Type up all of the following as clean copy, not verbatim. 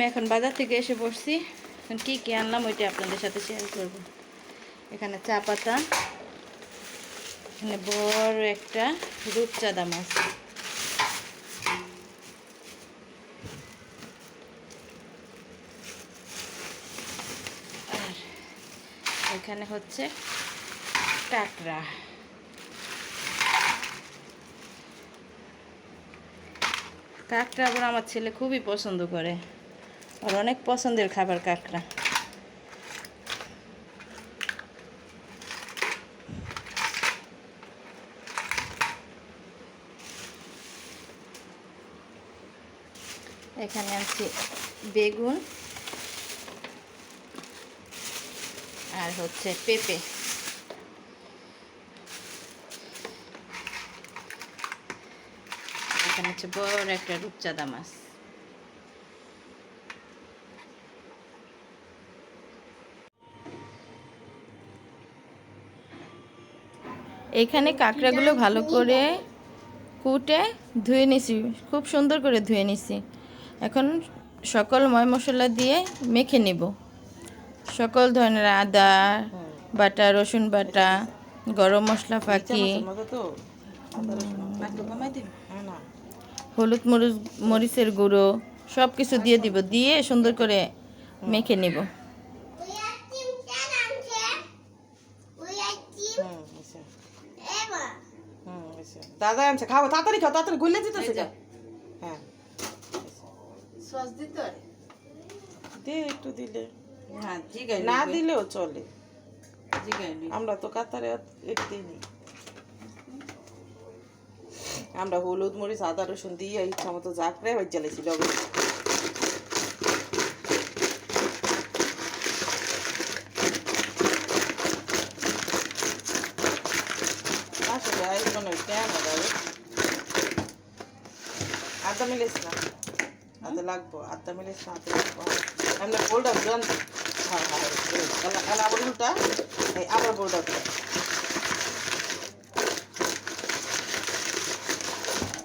আমি এখন বাজার থেকে এসে বসছি। এখন কী কী আনলাম ওইটা আপনাদের সাথে শেয়ার করব। এখানে চা পাতা, এখানে বড় একটা রূপচাঁদা মাছ, আর এখানে হচ্ছে কাঁকড়া। কাঁকড়া আবার আমার ছেলে খুবই পছন্দ করে, আর অনেক পছন্দের খাবার কাঁকড়া। এখানে আনছি বেগুন আর হচ্ছে পেঁপে। এখানে হচ্ছে বড় একটা রূপচাঁদা মাছ। এখানে কাঁকড়াগুলো ভালো করে কুটে ধুয়ে নিছি, খুব সুন্দর করে ধুয়ে নিছি। এখন সকল ময় মশলা দিয়ে মেখে নিব। সকল ধরনের আদা বাটা, রসুন বাটা, গরম মশলা ফাঁকি, হলুদ মরিচের গুঁড়ো সব কিছু দিয়ে দিব, দিয়ে সুন্দর করে মেখে নিব। দাদা আনছে, খাবো তাড়াতাড়ি খাও, তাড়াতাড়ি গুলে দিতেছে। হ্যাঁ সস দিতে দে, একটু দিলে হ্যাঁ ঠিক না দিলেও চলে, আমরা তো কাতারে একটু নেই। আমরা হলুদ মরিচ আদা রসুন দিয়ে ইচ্ছা মতো জাকড়ে হয়ে জ্বালাইছি লবণ। আদা মিলিস না, আদা লাগবো, আদা মিলিস না, আদা লাগবো। আমরা গোলটা জান, হ্যাঁ হ্যাঁ, এলা আবার উল্টা, এই আবার গোলটা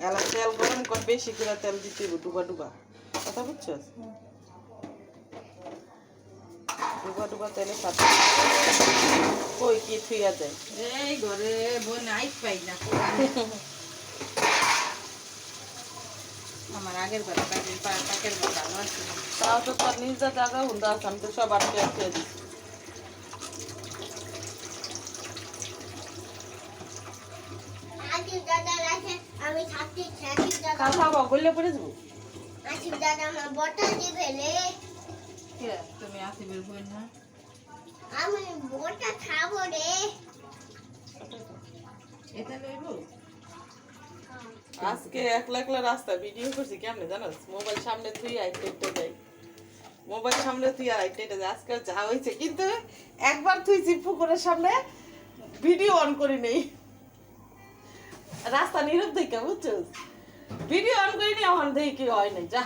এলা তেল গরম কর, বেশি করে তেল দিতে ডুবা ডুবা, কথা বুঝছো? ডুবা ডুবা তেলের সাথে কই কি থুইয়া যায়। এই ঘরে বোন আইস পাই না। আমার আগের বার পাকের বার ভালো আছে, তাও তো তোর নিজের জায়গা হুন্দা আছে, আমি তো সব আটকে আটকে দিচ্ছি। খাবো বললে পড়ে যাবো। তুমি আসিবের বই না, আমি বড়টা খাবো রে। এটা লইব। আজকে একলা একলা রাস্তা ভিডিও করছি কেমনে জানোস, মোবাইল সামনে তুই আইটেটা যাই, মোবাইল সামনে তুই আর আইটেটা যাই। আজকে যা হয়েছে, কিন্তু একবার তুই পুকুরের সামনে ভিডিও অন করি নেই, রাস্তা নীরব দেখে বুঝছস, ভিডিও অন করি নি, এখন দেখি কি হয় নাই। যা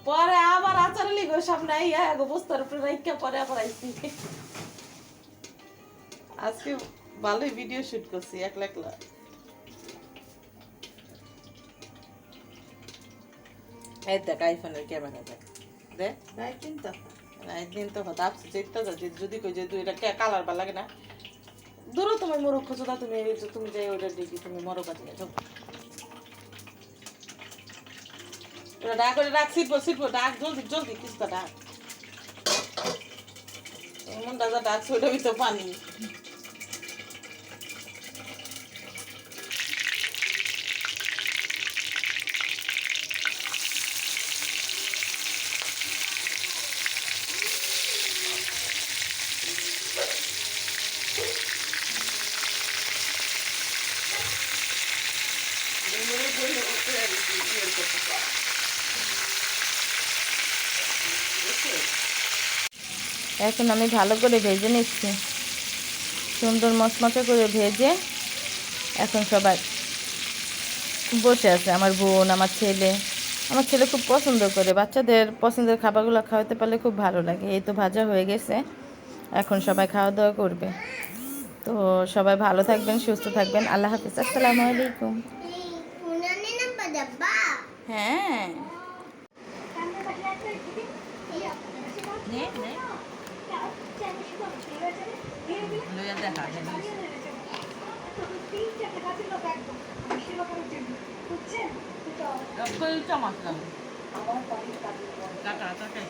পরে আবার আচারে লিগো সামনে আইয়া বস্তার উপরে রাইখা পরে আবার আইছি। আজকে ভালোই ভিডিও শুট করছি একলা একলা। এই দেখ আইফোনের ক্যামেরা দেখ, দেখ একদিন তো একদিন তো হঠাৎ আপসি চেষ্টা যাচ্ছে, যদি কই যে তুই এটা কালার বা লাগে না, দূরও তুমি মোরগ খোঁজো, তুমি যাই ওটা দেখি, তুমি মরো কাটি যাও। ওটা ডাক করে ডাক, সিটবো ডাক, জলদি জলদি কিস্তা ডাক, এমন দাদা ডাক ওইটা ভিতর পানি। এখন আমি ভালো করে ভেজে নিচ্ছি, সুন্দর মচমচে করে ভেজে। এখন সবাই বসে আছে, আমার বোন, আমার ছেলে। আমার ছেলে খুব পছন্দ করে, বাচ্চাদের পছন্দের খাবারগুলো খাওয়াতে পারলে খুব ভালো লাগে। এই তো ভাজা হয়ে গেছে, এখন সবাই খাওয়া দাওয়া করবে। তো সবাই ভালো থাকবেন, সুস্থ থাকবেন। আল্লাহ হাফিজ, আসসালামু আলাইকুম। হ্যাঁ নে নে লইয়া দেখা চামচ লাগবে কাটা তরকারি